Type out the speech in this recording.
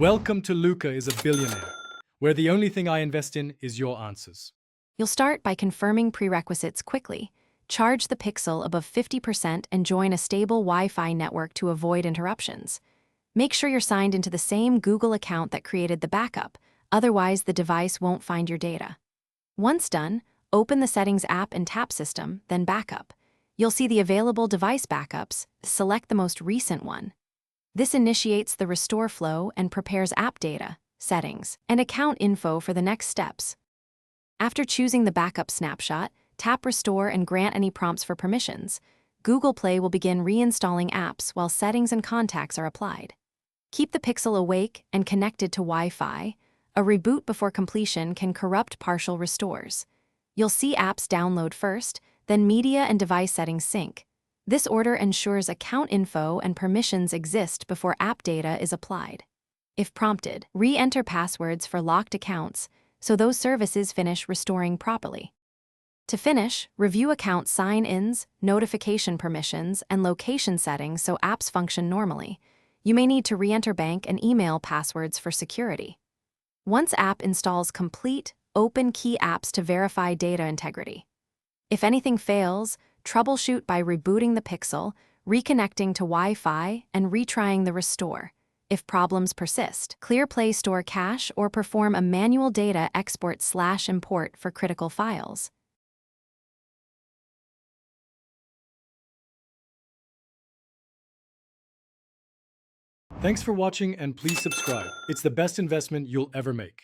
Welcome to Luca is a billionaire, where the only thing I invest in is your answers. You'll start by confirming prerequisites quickly. Charge the Pixel above 50% and join a stable Wi-Fi network to avoid interruptions. Make sure you're signed into the same Google account that created the backup, otherwise the device won't find your data. Once done, open the Settings app and tap System, then Backup. You'll see the available device backups. Select the most recent one. This initiates the restore flow and prepares app data, settings, and account info for the next steps. After choosing the backup snapshot, tap Restore and grant any prompts for permissions. Google Play will begin reinstalling apps while settings and contacts are applied. Keep the Pixel awake and connected to Wi-Fi. A reboot before completion can corrupt partial restores. You'll see apps download first, then media and device settings sync. This order ensures account info and permissions exist before app data is applied. If prompted, re-enter passwords for locked accounts so those services finish restoring properly. To finish, review account sign-ins, notification permissions, and location settings so apps function normally. You may need to re-enter bank and email passwords for security. Once app installs complete, open key apps to verify data integrity. If anything fails, troubleshoot by rebooting the Pixel, reconnecting to Wi-Fi, and retrying the restore. If problems persist, clear Play Store cache or perform a manual data export/import for critical files. Thanks for watching and please subscribe. It's the best investment you'll ever make.